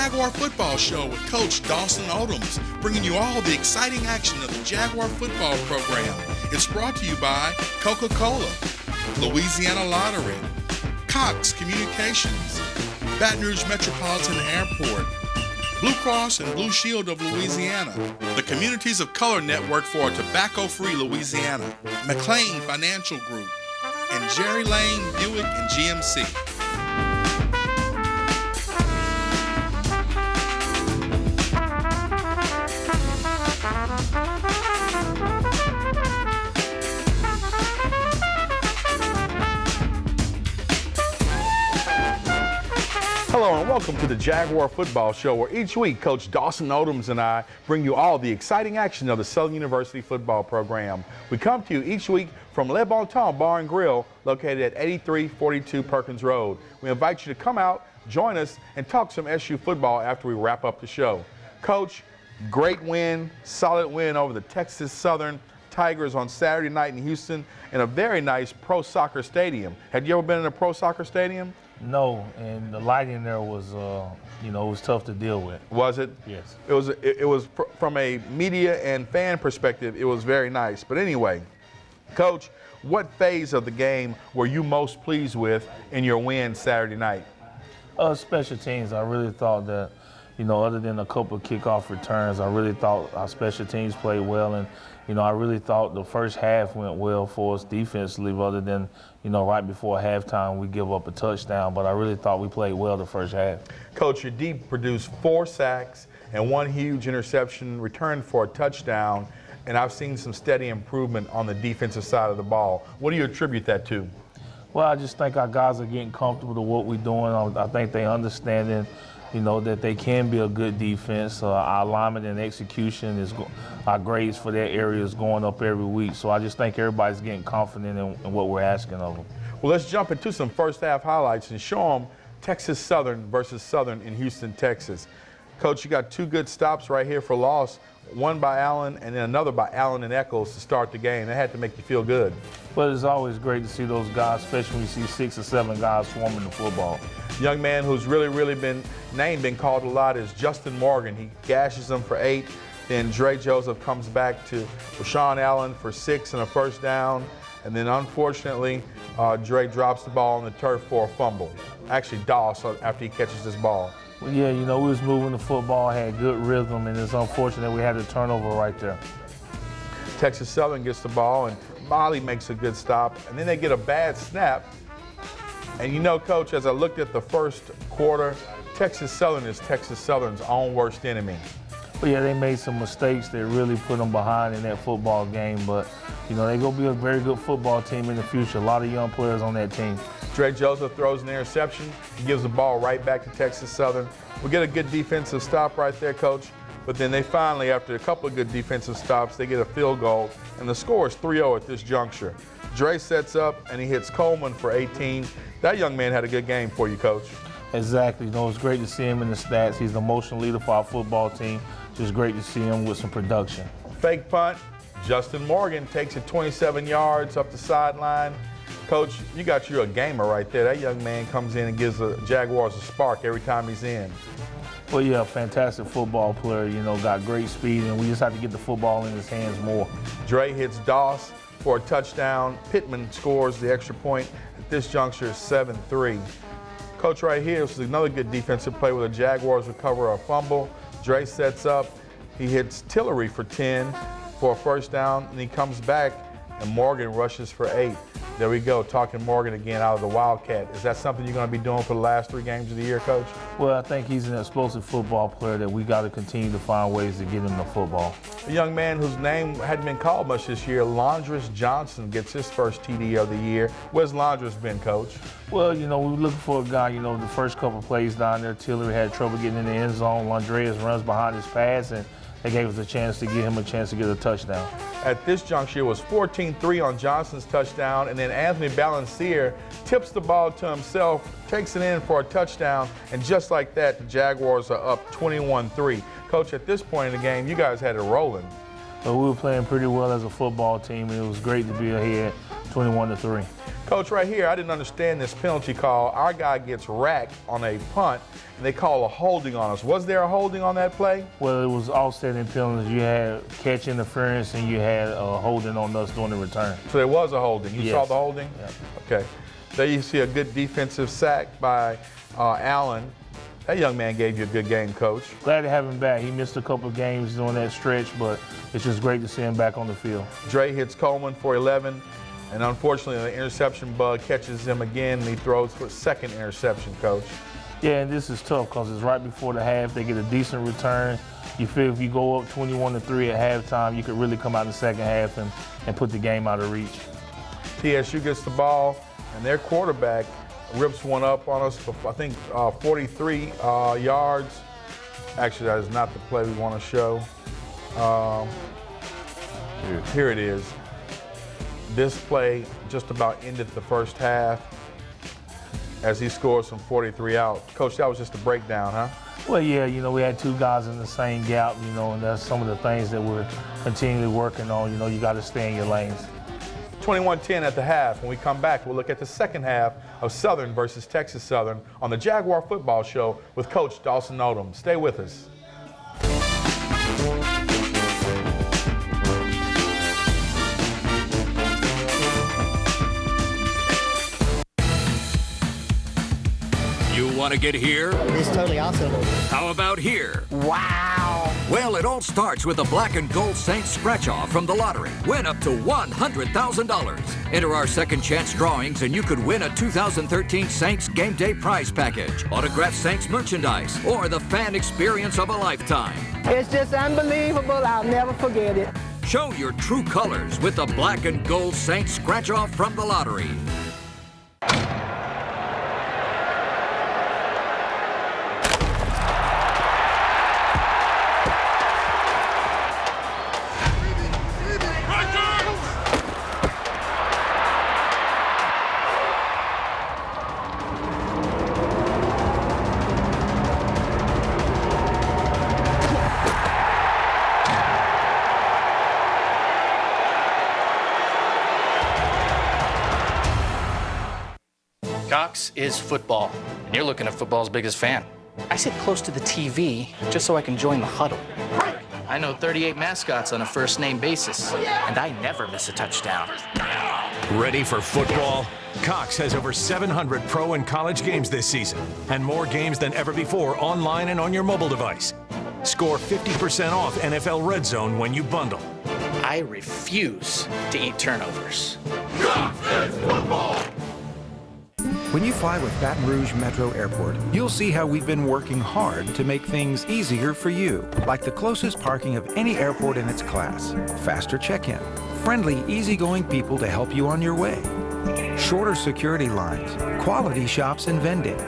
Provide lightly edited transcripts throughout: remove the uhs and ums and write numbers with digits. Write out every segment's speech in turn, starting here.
Jaguar Football Show with Coach Dawson Odums, bringing you all the exciting action of the Jaguar football program. It's brought to you by Coca-Cola, Louisiana Lottery, Cox Communications, Baton Rouge Metropolitan Airport, Blue Cross and Blue Shield of Louisiana, the Communities of Color Network for a Tobacco-Free Louisiana, McLean Financial Group, and Jerry Lane Buick and GMC. Hello and welcome to the Jaguar Football Show, where each week Coach Dawson Odums and I bring you all the exciting action of the Southern University football program. We come to you each week from Le Bon Temps Bar and Grill, located at 8342 Perkins Road. We invite you to come out, join us, and talk some SU football after we wrap up the show. Coach, great win, solid win over the Texas Southern Tigers on Saturday night in Houston in a very nice pro soccer stadium. Had you ever been in a pro soccer stadium? No, and the lighting there was, it was tough to deal with. Was it? Yes. It was from a media and fan perspective, it was very nice. But anyway, Coach, what phase of the game were you most pleased with in your win Saturday night? Special teams. I really thought that, other than a couple of kickoff returns, I really thought our special teams played well, and I really thought the first half went well for us defensively, other than, right before halftime we give up a touchdown. But I really thought we played well the first half. Coach, your D produced 4 sacks and 1 huge interception, returned for a touchdown, and I've seen some steady improvement on the defensive side of the ball. What do you attribute that to? Well, I just think our guys are getting comfortable with what we're doing. I think they understanding that they can be a good defense. Our alignment and execution our grades for that area is going up every week. So I just think everybody's getting confident in what we're asking of them. Well, let's jump into some first half highlights and show them Texas Southern versus Southern in Houston, Texas. Coach, you got 2 good stops right here for loss, one by Allen and then another by Allen and Eccles to start the game. That had to make you feel good. Well, it's always great to see those guys, especially when you see 6 or 7 guys swarming the football. Young man who's really been called a lot is Justin Morgan. He gashes him for 8. Then Dre Joseph comes back to Rashawn Allen for 6 and a first down. And then unfortunately, Dre drops the ball on the turf for a fumble. Actually, Doss after he catches this ball. Well, yeah, we was moving the football, had good rhythm, and it's unfortunate we had a turnover right there. Texas Southern gets the ball, and Molly makes a good stop, and then they get a bad snap. And Coach, as I looked at the first quarter, Texas Southern is Texas Southern's own worst enemy. Well, yeah, they made some mistakes that really put them behind in that football game, but, they're going to be a very good football team in the future. A lot of young players on that team. Dre Joseph throws an interception. He gives the ball right back to Texas Southern. We get a good defensive stop right there, Coach. But then they finally, after a couple of good defensive stops, they get a field goal, and the score is 3-0 at this juncture. Dre sets up, and he hits Coleman for 18. That young man had a good game for you, Coach. Exactly. It's great to see him in the stats. He's the emotional leader for our football team. Just great to see him with some production. Fake punt. Justin Morgan takes it 27 yards up the sideline. Coach, you a gamer right there. That young man comes in and gives the Jaguars a spark every time he's in. Well, yeah, fantastic football player, got great speed, and we just have to get the football in his hands more. Dre hits Doss for a touchdown. Pittman scores the extra point. At this juncture, 7-3. Coach, right here, this is another good defensive play where the Jaguars recover a fumble. Dre sets up. He hits Tillery for 10 for a first down, and he comes back, and Morgan rushes for 8. There we go, talking Morgan again out of the Wildcat. Is that something you're going to be doing for the last 3 games of the year, Coach? Well, I think he's an explosive football player that we got to continue to find ways to get him the football. A young man whose name hadn't been called much this year, Londres Johnson, gets his first TD of the year. Where's Londres been, Coach? Well, we were looking for a guy, the first couple of plays down there, Tillery had trouble getting in the end zone. Londres runs behind his pass, and they gave us a chance to give him a chance to get a touchdown. At this juncture, it was 14-3 on Johnson's touchdown, and then Anthony Balancier tips the ball to himself, takes it in for a touchdown, and just like that, the Jaguars are up 21-3. Coach, at this point in the game, you guys had it rolling. But we were playing pretty well as a football team, and it was great to be ahead 21-3. Coach, right here, I didn't understand this penalty call. Our guy gets racked on a punt, and they call a holding on us. Was there a holding on that play? Well, it was offsetting penalties. You had catch interference, and you had a holding on us during the return. So there was a holding. You Yes. saw the holding? Yeah. Okay. There you see a good defensive sack by Allen. That young man gave you a good game, Coach. Glad to have him back. He missed a couple of games during that stretch, but it's just great to see him back on the field. Dre hits Coleman for 11, and unfortunately the interception bug catches him again, and he throws for a second interception, Coach. Yeah, and this is tough because it's right before the half. They get a decent return. You feel if you go up 21-3 at halftime, you could really come out in the second half and put the game out of reach. TSU gets the ball, and their quarterback rips one up on us for, I think, 43 yards. Actually, that is not the play we want to show. Here it is. This play just about ended the first half as he scores from 43 out. Coach, that was just a breakdown, huh? Well, yeah, we had two guys in the same gap, and that's some of the things that we're continually working on. You got to stay in your lanes. 21-10 at the half. When we come back, we'll look at the second half of Southern versus Texas Southern on the Jaguar Football Show with Coach Dawson Odums. Stay with us. You want to get here? It's totally awesome. How about here? Wow. Well, it all starts with a black and gold Saints scratch-off from the lottery. Win up to $100,000. Enter our second chance drawings and you could win a 2013 Saints Game Day prize package, autographed Saints merchandise, or the fan experience of a lifetime. It's just unbelievable. I'll never forget it. Show your true colors with the black and gold Saints scratch-off from the lottery. Cox is football, and you're looking at football's biggest fan. I sit close to the TV just so I can join the huddle. I know 38 mascots on a first-name basis, and I never miss a touchdown. Ready for football? Cox has over 700 pro and college games this season, and more games than ever before online and on your mobile device. Score 50% off NFL Red Zone when you bundle. I refuse to eat turnovers. Cox is football! When you fly with Baton Rouge Metro Airport, you'll see how we've been working hard to make things easier for you, like the closest parking of any airport in its class, faster check-in, friendly, easygoing people to help you on your way, shorter security lines, quality shops and vending,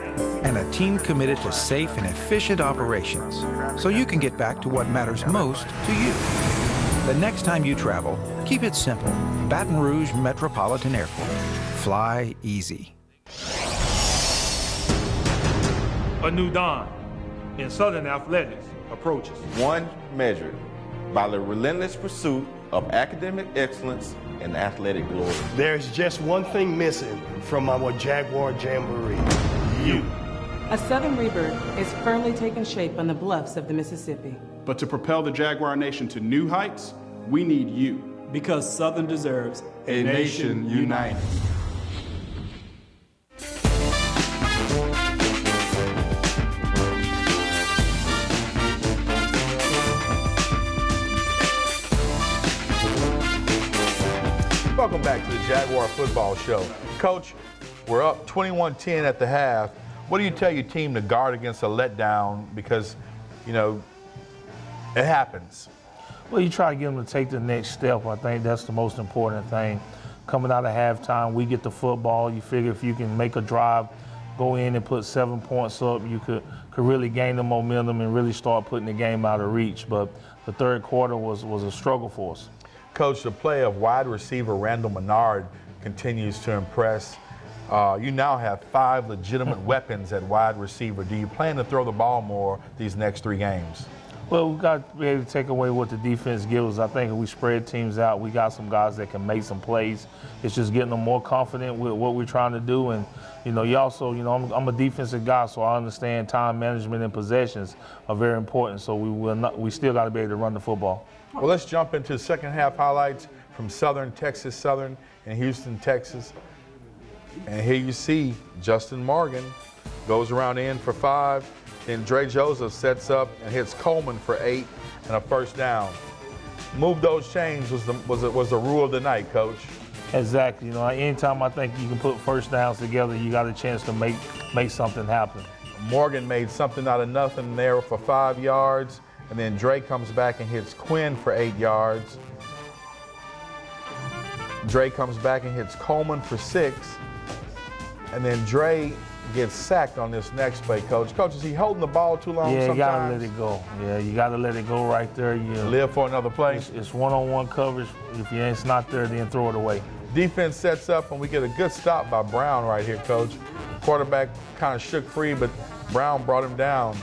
and a team committed to safe and efficient operations, so you can get back to what matters most to you. The next time you travel, keep it simple. Baton Rouge Metropolitan Airport. Fly easy. A new dawn in Southern athletics approaches. One measured by the relentless pursuit of academic excellence and athletic glory. There's just one thing missing from our Jaguar Jamboree. You. A Southern rebirth is firmly taking shape on the bluffs of the Mississippi. But to propel the Jaguar Nation to new heights, we need you. Because Southern deserves a nation united. Welcome back to the Jaguar Football Show. Coach, we're up 21-10 at the half. What do you tell your team to guard against a letdown? Because, it happens. Well, you try to get them to take the next step. I think that's the most important thing. Coming out of halftime, we get the football. You figure if you can make a drive, go in and put 7 points up, you could really gain the momentum and really start putting the game out of reach. But the third quarter was a struggle for us. Coach, the play of wide receiver Randall Menard continues to impress. You now have 5 legitimate weapons at wide receiver. Do you plan to throw the ball more these next 3 games? Well, we've got to be able to take away what the defense gives us. I think if we spread teams out, we got some guys that can make some plays. It's just getting them more confident with what we're trying to do. And, you also, I'm a defensive guy, so I understand time management and possessions are very important. So we still got to be able to run the football. Well, let's jump into second half highlights from Southern, Texas Southern in Houston, Texas. And here you see Justin Morgan goes around in for 5. Then Dre Joseph sets up and hits Coleman for 8 and a first down. Move those chains was the rule of the night, Coach. Exactly. Anytime I think you can put first downs together, you got a chance to make something happen. Morgan made something out of nothing there for 5 yards, and then Dre comes back and hits Quinn for 8 yards. Dre comes back and hits Coleman for 6, and then Dre gets sacked on this next play, Coach. Coach, is he holding the ball too long sometimes? Yeah, you got to let it go. Yeah, you got to let it go right there. Live for another play? It's one-on-one coverage. If it's not there, then throw it away. Defense sets up, and we get a good stop by Brown right here, Coach. Quarterback kind of shook free, but Brown brought him down.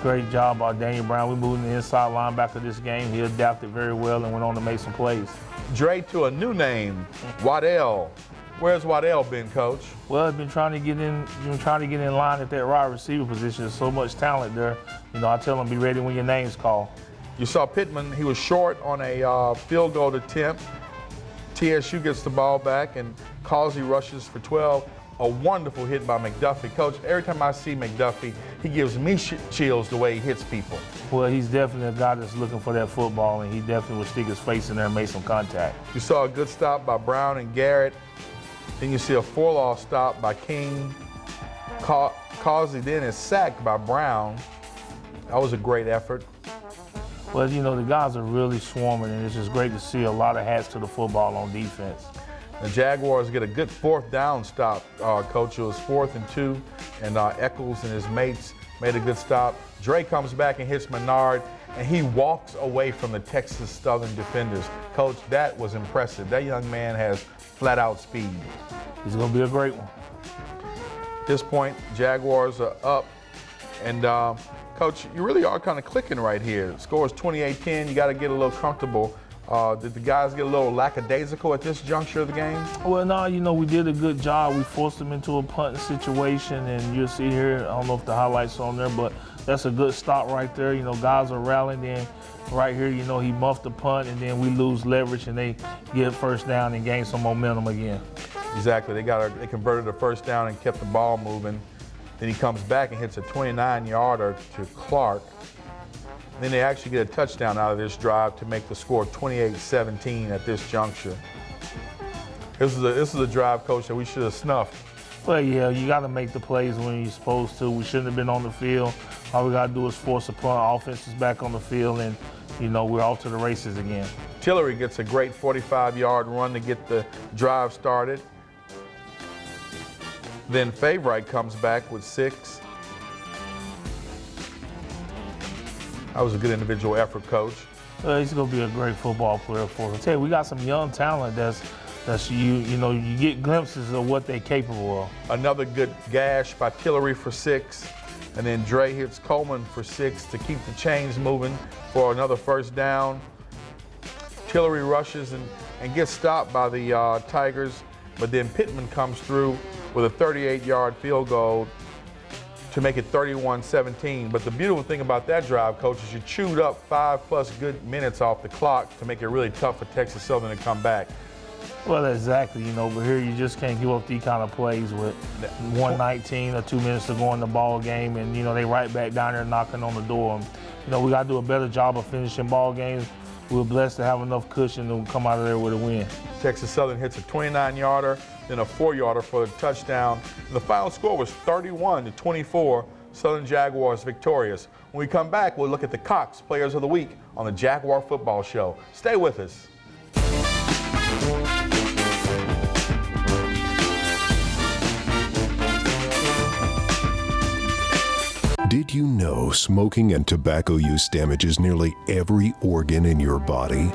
Great job by Daniel Brown. We moved the inside linebacker this game. He adapted very well and went on to make some plays. Dre to a new name, Waddell. Where's Waddell been, Coach? Well, he's been trying to get in line at that wide receiver position. There's so much talent there. I tell him, be ready when your name's called. You saw Pittman, he was short on a field goal attempt. TSU gets the ball back, and Causey rushes for 12. A wonderful hit by McDuffie. Coach, every time I see McDuffie, he gives me chills the way he hits people. Well, he's definitely a guy that's looking for that football, and he definitely will stick his face in there and make some contact. You saw a good stop by Brown and Garrett. Then you see a four-law stop by King. Causey then is sacked by Brown. That was a great effort. Well, the guys are really swarming, and it's just great to see a lot of hats to the football on defense. The Jaguars get a good 4th down stop, Coach. It was 4th and 2, and Eccles and his mates made a good stop. Dre comes back and hits Menard, and he walks away from the Texas Southern defenders. Coach, that was impressive. That young man has flat-out speed. He's going to be a great one. At this point, Jaguars are up, and Coach, you really are kind of clicking right here. The score is 28-10. You got to get a little comfortable. Did the guys get a little lackadaisical at this juncture of the game? Well, no, we did a good job. We forced them into a punting situation, and you'll see here, I don't know if the highlights are on there, but that's a good stop right there. Guys are rallying. Then right here, he muffed the punt, and then we lose leverage, and they get first down and gain some momentum again. Exactly. They converted a first down and kept the ball moving. Then he comes back and hits a 29-yarder to Clark. Then they actually get a touchdown out of this drive to make the score 28-17 at this juncture. This is a drive, Coach, that we should have snuffed. Well, yeah, you got to make the plays when you're supposed to. We shouldn't have been on the field. All we got to do is force a punt. Offense is back on the field, and, we're off to the races again. Tillery gets a great 45-yard run to get the drive started. Then Favorite comes back with 6. That was a good individual effort, Coach. He's going to be a great football player for us. I tell you, we got some young talent that's you get glimpses of what they're capable of. Another good gash by Tillery for 6. And then Dre hits Coleman for 6 to keep the chains moving for another first down. Tillery rushes and gets stopped by the Tigers, but then Pittman comes through with a 38-yard field goal to make it 31-17. But the beautiful thing about that drive, Coach, is you chewed up 5+ good minutes off the clock to make it really tough for Texas Southern to come back. Well, exactly, but here you just can't give up these kind of plays with 1:19 or 2 minutes to go in the ball game, and they right back down there knocking on the door. And, we got to do a better job of finishing ball games. We were blessed to have enough cushion to come out of there with a win. Texas Southern hits a 29-yarder, then a 4-yarder for the touchdown. And the final score was 31-24. Southern Jaguars victorious. When we come back, we'll look at the Cox Players of the Week on the Jaguar Football Show. Stay with us. Did you know smoking and tobacco use damages nearly every organ in your body?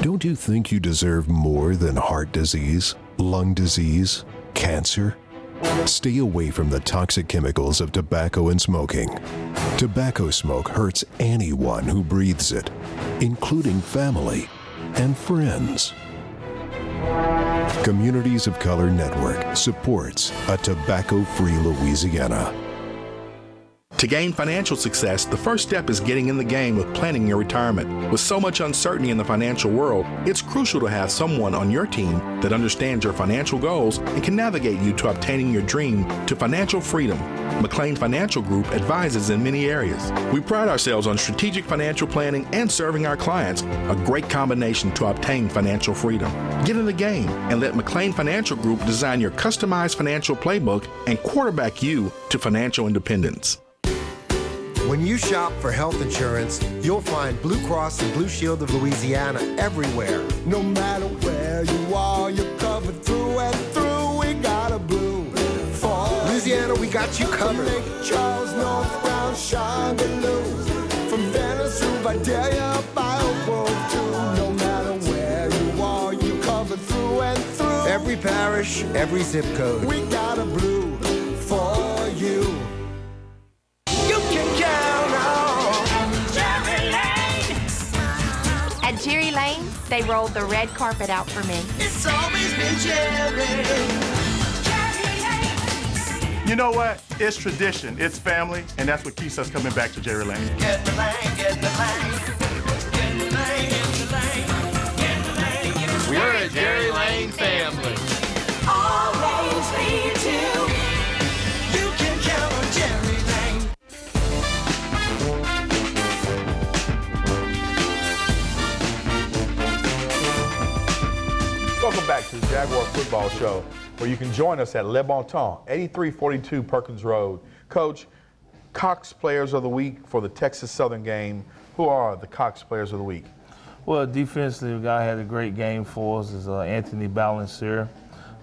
Don't you think you deserve more than heart disease, lung disease, cancer? Stay away from the toxic chemicals of tobacco and smoking. Tobacco smoke hurts anyone who breathes it, including family and friends. Communities of Color Network supports a tobacco-free Louisiana. To gain financial success, the first step is getting in the game with planning your retirement. With so much uncertainty in the financial world, it's crucial to have someone on your team that understands your financial goals and can navigate you to obtaining your dream to financial freedom. McLean Financial Group advises in many areas. We pride ourselves on strategic financial planning and serving our clients, a great combination to obtain financial freedom. Get in the game and let McLean Financial Group design your customized financial playbook and quarterback you to financial independence. When you shop for health insurance, you'll find Blue Cross and Blue Shield of Louisiana everywhere. No matter where you are, you're covered through and through. We got a blue for Louisiana, we got you covered. Lake Charles, North Brown, Changaloo, from Venice through Vidalia, Biogrove too. No matter where you are, you're covered through and through. Every parish, every zip code. We got a blue for you. At Jerry Lane, they rolled the red carpet out for me. It's always been Jerry. You know what? It's tradition, it's family, and that's what keeps us coming back to Jerry Lane. Get the lane, get the lane. Get the lane, get the lane. Get the lane, get the lane. We're a Jerry Lane family. All lanes lead to. You can count on Jerry Lane. Welcome back to the Jaguar Football Show, where you can join us at Le Bon Temps, 8342 Perkins Road. Coach, Cox Players of the Week for the Texas Southern game. Who are the Cox Players of the Week? Well, defensively, the guy had a great game for us is Anthony Balancer.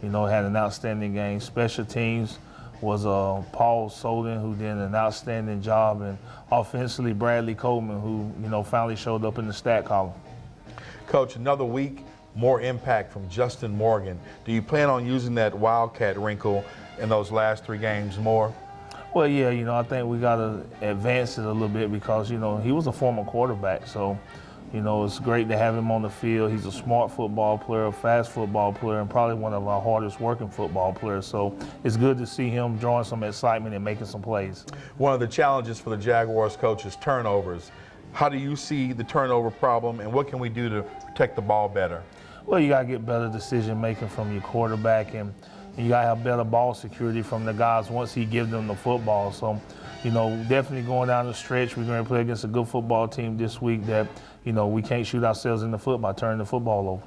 You know, had an outstanding game. Special teams was Paul Soden, who did an outstanding job, and offensively, Bradley Coleman, who, you know, finally showed up in the stat column. Coach, another week, more impact from Justin Morgan. Do you plan on using that Wildcat wrinkle in those last 3 games more? Well, yeah, you know, I think we got to advance it a little bit because, you know, he was a former quarterback. So, you know, it's great to have him on the field. He's a smart football player, a fast football player, and probably one of our hardest working football players. So it's good to see him drawing some excitement and making some plays. One of the challenges for the Jaguars, coach, is turnovers. How do you see the turnover problem, and what can we do to protect the ball better? Well, you got to get better decision making from your quarterback, and you got to have better ball security from the guys once he gives them the football. So, you know, definitely going down the stretch, we're going to play against a good football team this week that, you know, we can't shoot ourselves in the foot by turning the football over.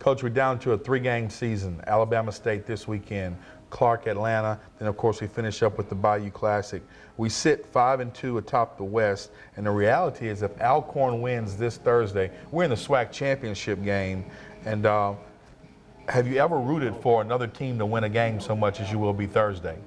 Coach, we're down to a 3-game season. Alabama State this weekend, Clark, Atlanta, then of course we finish up with the Bayou Classic. We sit 5-2 atop the West, and the reality is if Alcorn wins this Thursday, we're in the SWAC championship game. And have you ever rooted for another team to win a game so much as you will be Thursday?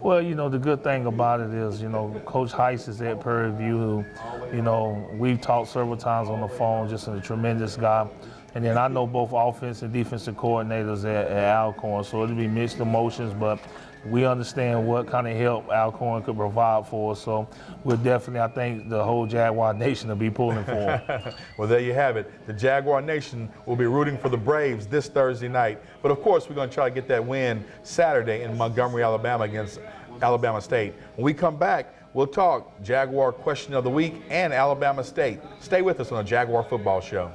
Well, you know, the good thing about it is, you know, Coach Heiss is at Prairie View, who, you know, we've talked several times on the phone, just a tremendous guy. And then I know both offense and defensive coordinators at Alcorn, so it'll be mixed emotions, but we understand what kind of help Alcorn could provide for us. So we'll definitely, I think, the whole Jaguar Nation will be pulling for them. Well, there you have it. The Jaguar Nation will be rooting for the Braves this Thursday night. But, of course, we're going to try to get that win Saturday in Montgomery, Alabama against Alabama State. When we come back, we'll talk Jaguar Question of the Week and Alabama State. Stay with us on the Jaguar Football Show.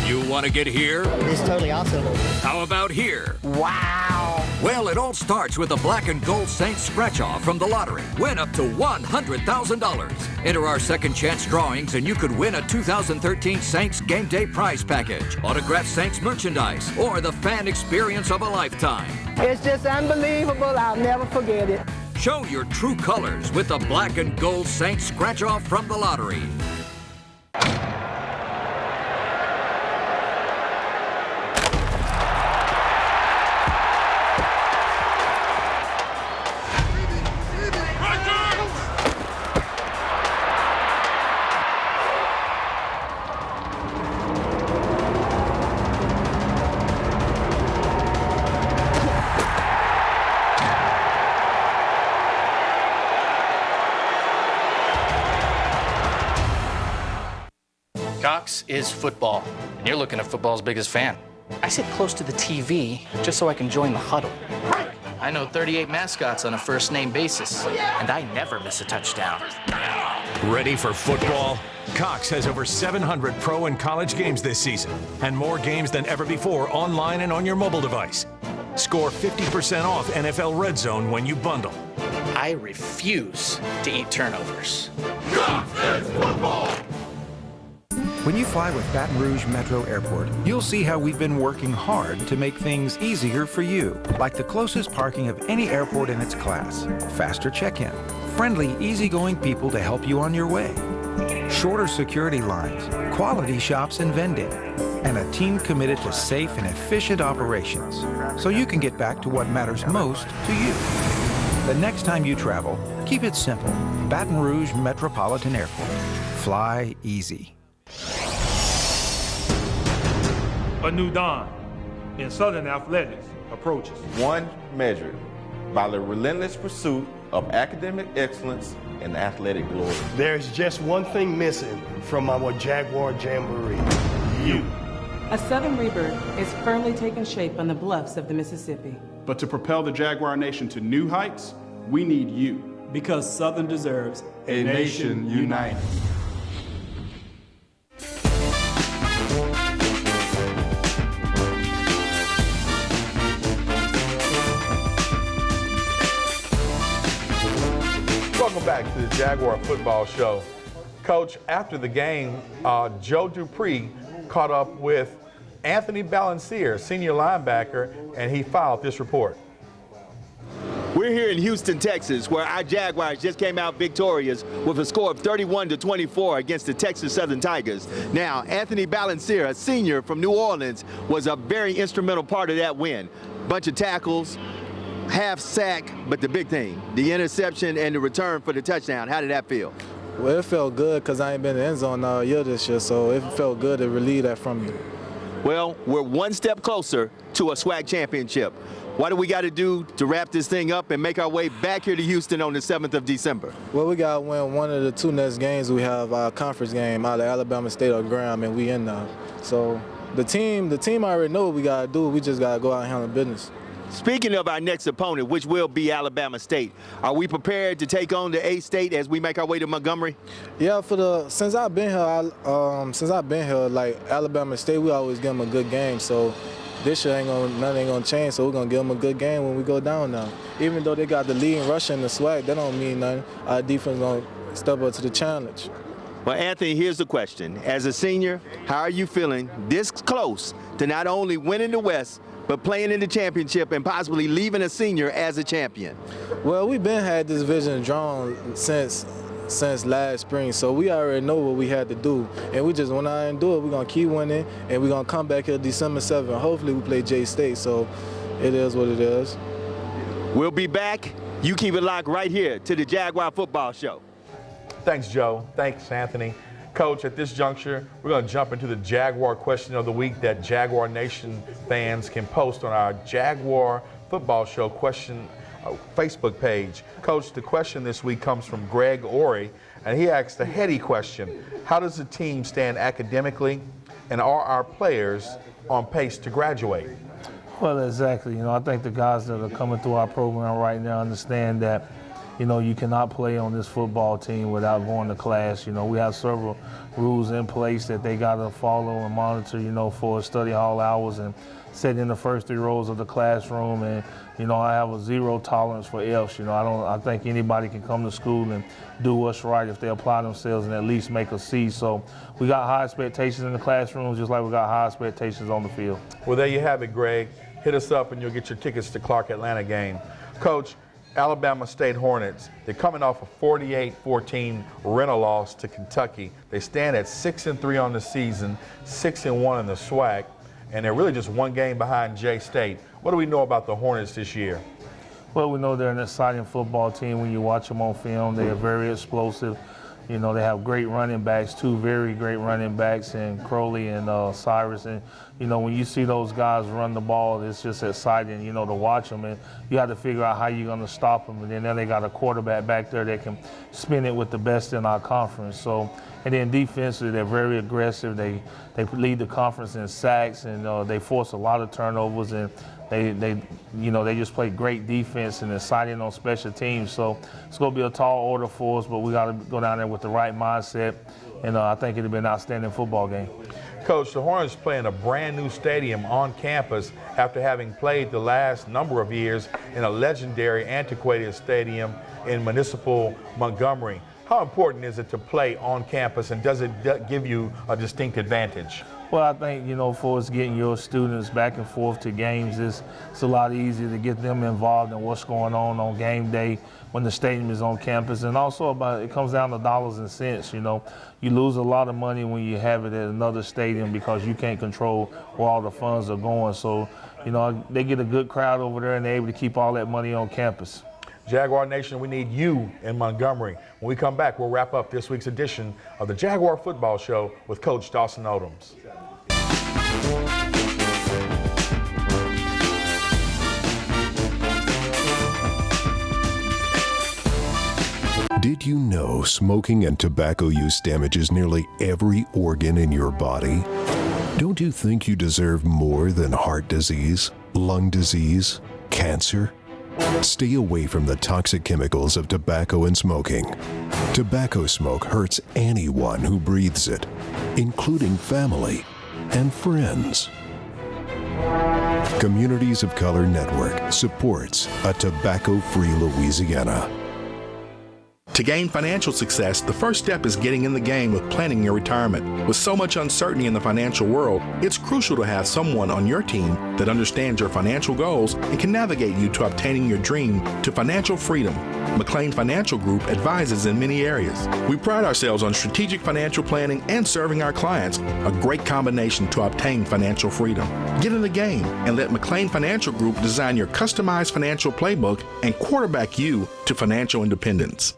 You want to get here? It's totally awesome. How about here? Wow. Well, it all starts with a black and gold Saints scratch-off from the lottery. Win up to $100,000. Enter our second chance drawings and you could win a 2013 Saints Game Day prize package, autographed Saints merchandise, or the fan experience of a lifetime. It's just unbelievable. I'll never forget it. Show your true colors with the black and gold Saints scratch-off from the lottery. Cox is football, and you're looking at football's biggest fan. I sit close to the TV just so I can join the huddle. I know 38 mascots on a first-name basis, and I never miss a touchdown. Ready for football? Cox has over 700 pro and college games this season, and more games than ever before online and on your mobile device. Score 50% off NFL Red Zone when you bundle. I refuse to eat turnovers. Cox is football! When you fly with Baton Rouge Metro Airport, you'll see how we've been working hard to make things easier for you, like the closest parking of any airport in its class, faster check-in, friendly, easygoing people to help you on your way, shorter security lines, quality shops and vending, and a team committed to safe and efficient operations, so you can get back to what matters most to you. The next time you travel, keep it simple. Baton Rouge Metropolitan Airport. Fly easy. A new dawn in Southern athletics approaches. One measured by the relentless pursuit of academic excellence and athletic glory. There's just one thing missing from our Jaguar Jamboree. You. A Southern rebirth is firmly taking shape on the bluffs of the Mississippi. But to propel the Jaguar Nation to new heights, we need you. Because Southern deserves a nation united. Welcome back to the Jaguar Football Show. Coach, after the game, Joe Dupree caught up with Anthony Balancier, senior linebacker, and he filed this report. We're here in Houston, Texas, where our Jaguars just came out victorious with a score of 31-24 against the Texas Southern Tigers. Now, Anthony Balancier, a senior from New Orleans, was a very instrumental part of that win. Bunch of tackles, half sack, but the big thing, the interception and the return for the touchdown. How did that feel? Well, it felt good because I ain't been in the end zone all year this year, so it felt good to relieve that from me. Well, we're one step closer to a SWAC championship. What do we got to do to wrap this thing up and make our way back here to Houston on the 7th of December? Well, we got to win one of the two next games. We have our conference game out of Alabama State or Graham, and we in now. So the team already know what we got to do. We just got to go out and handle business. Speaking of our next opponent, which will be Alabama State, are we prepared to take on the A-State as we make our way to Montgomery? Yeah, since I've been here, like Alabama State, we always give them a good game. So this year nothing ain't gonna change. So we're gonna give them a good game when we go down now. Even though they got the lead in rushing in the SWAC, that don't mean nothing. Our defense gonna step up to the challenge. Well, Anthony, here's the question: as a senior, how are you feeling this close to not only winning the West, but playing in the championship and possibly leaving a senior as a champion? Well, we've been had this vision drawn since last spring, so we already know what we had to do, and we just went out and do it. We're gonna keep winning, and we're gonna come back here December 7th. Hopefully, we play J-State. So it is what it is. We'll be back. You keep it locked right here to the Jaguar Football Show. Thanks, Joe. Thanks, Anthony. Coach, at this juncture, we're going to jump into the Jaguar question of the week that Jaguar Nation fans can post on our Jaguar Football Show question Facebook page. Coach, the question this week comes from Greg Ori, and he asks the heady question: how does the team stand academically, and are our players on pace to graduate? Well, exactly. I think the guys that are coming through our program right now understand that you cannot play on this football team without going to class. We have several rules in place that they got to follow and monitor, for study hall hours and sit in the first 3 rows of the classroom. And, I have a zero tolerance for F's. I think anybody can come to school and do what's right if they apply themselves and at least make a C. So we got high expectations in the classrooms, just like we got high expectations on the field. Well, there you have it, Greg. Hit us up and you'll get your tickets to Clark Atlanta game. Coach, Alabama State Hornets, they're coming off a 48-14 rental loss to Kentucky. They stand at 6-3 on the season, 6-1 in the SWAC, and they're really just one game behind J-State. What do we know about the Hornets this year? Well, we know they're an exciting football team when you watch them on film. They are very explosive. You know, they have great running backs, two very great running backs, in Crowley and Cyrus. And, you know, when you see those guys run the ball, it's just exciting, you know, to watch them. And you have to figure out how you're going to stop them. And then they got a quarterback back there that can spin it with the best in our conference. So, and then defensively, they're very aggressive. They lead the conference in sacks, and they force a lot of turnovers. And they just play great defense and exciting on special teams. So it's going to be a tall order for us, but we got to go down there with the right mindset, and I think it'll be an outstanding football game. Coach, the Hornets play in a brand new stadium on campus after having played the last number of years in a legendary antiquated stadium in municipal Montgomery. How important is it to play on campus, and does it give you a distinct advantage? Well, I think, you know, for us getting your students back and forth to games, it's a lot easier to get them involved in what's going on game day when the stadium is on campus. And also it comes down to dollars and cents, you know. You lose a lot of money when you have it at another stadium because you can't control where all the funds are going. So, you know, they get a good crowd over there and they're able to keep all that money on campus. Jaguar Nation, we need you in Montgomery. When we come back, we'll wrap up this week's edition of the Jaguar Football Show with Coach Dawson Odums. Did you know smoking and tobacco use damages nearly every organ in your body? Don't you think you deserve more than heart disease, lung disease, cancer? Stay away from the toxic chemicals of tobacco and smoking. Tobacco smoke hurts anyone who breathes it, including family and friends. Communities of Color Network supports a tobacco-free Louisiana. To gain financial success, the first step is getting in the game of planning your retirement. With so much uncertainty in the financial world, it's crucial to have someone on your team that understands your financial goals and can navigate you to obtaining your dream to financial freedom. McLean Financial Group advises in many areas. We pride ourselves on strategic financial planning and serving our clients, a great combination to obtain financial freedom. Get in the game and let McLean Financial Group design your customized financial playbook and quarterback you to financial independence.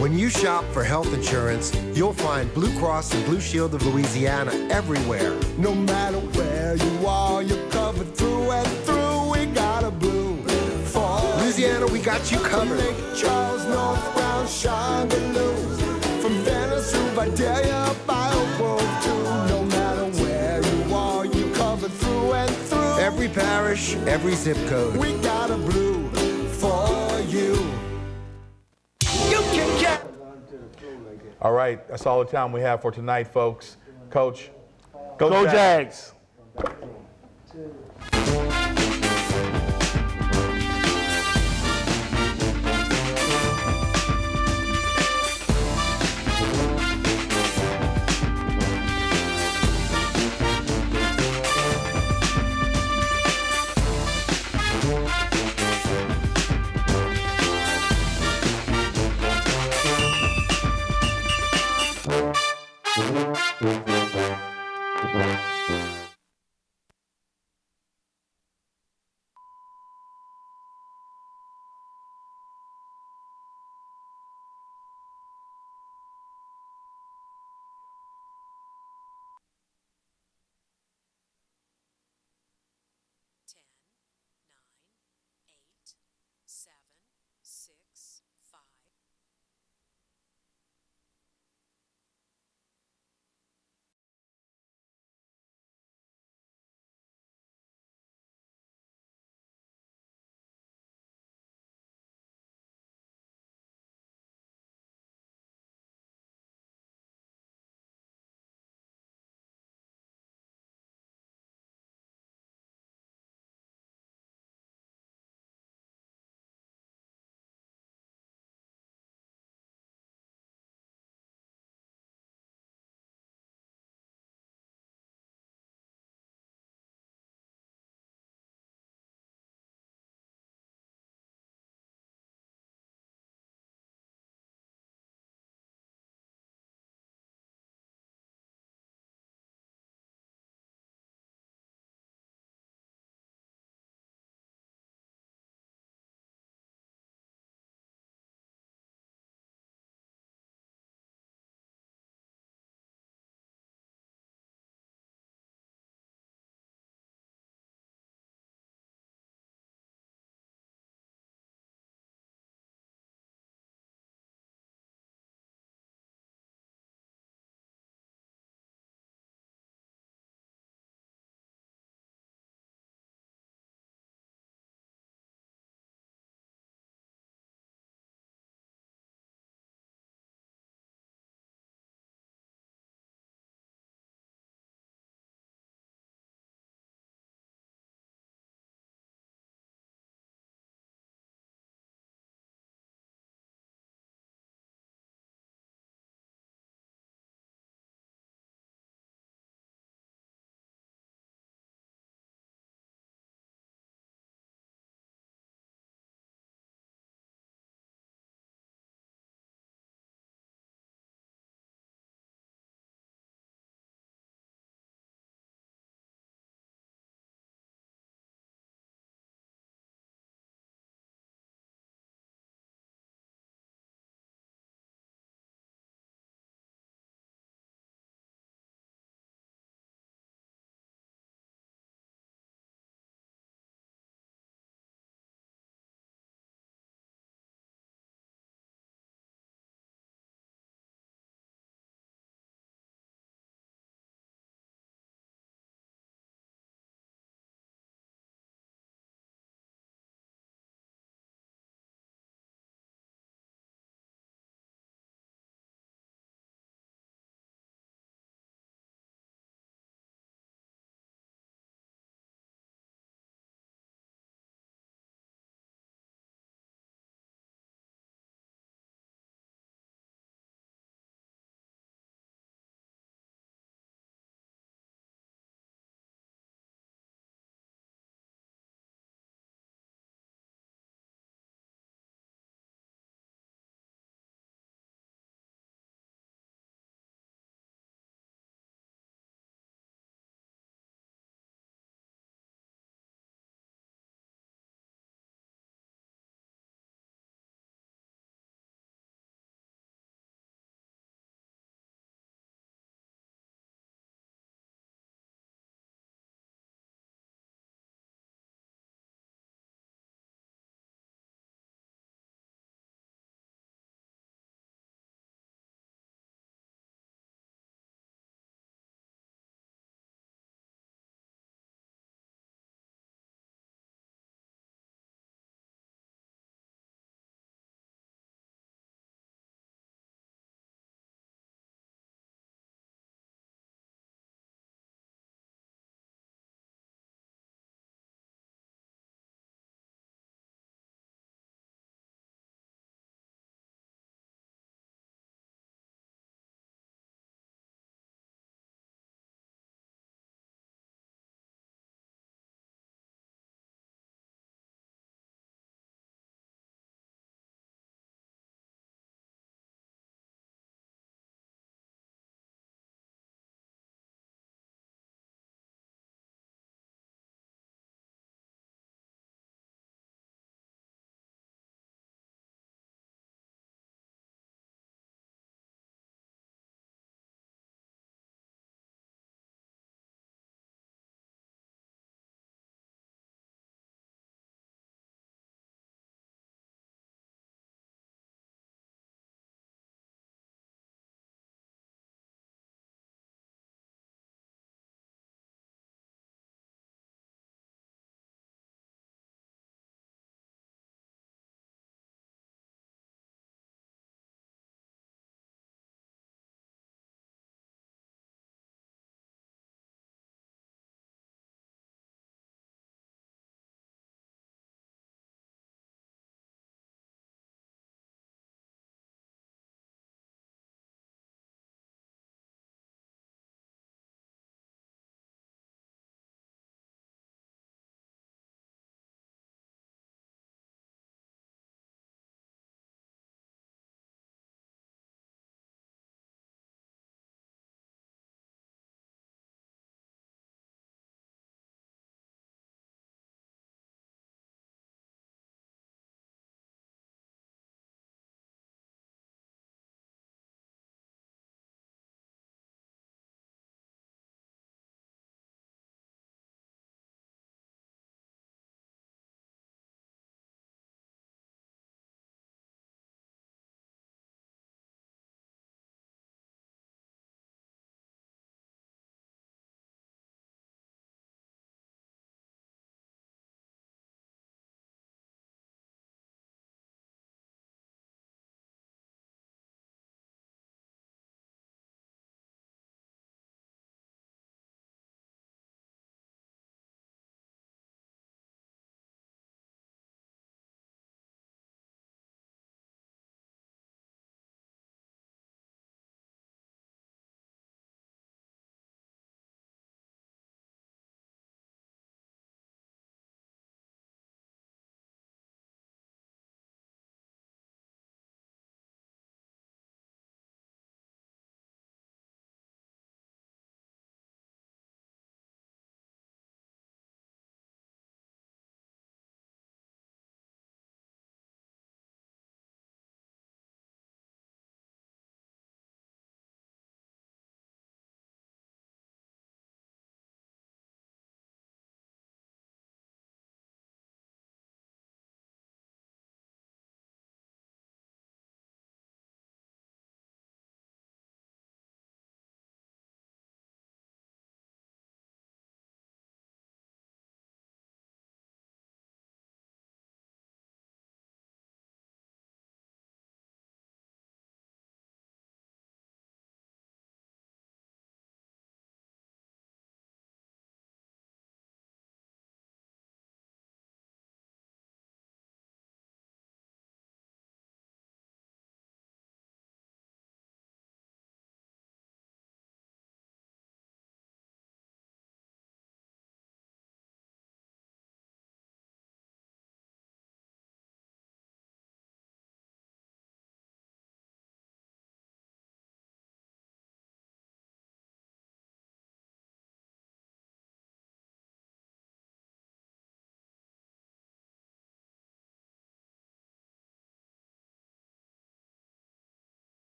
When you shop for health insurance, you'll find Blue Cross and Blue Shield of Louisiana everywhere. No matter where you are, you're covered through and through. We got a blue for Louisiana, we got you covered. Lake Charles, North Brown, Changaloo, from Venice through Vidalia, by Oak Grove too. No matter where you are, you're covered through and through. Every parish, every zip code. We got a blue for you. All right, that's all the time we have for tonight, folks. Coach, go Jags. Jags.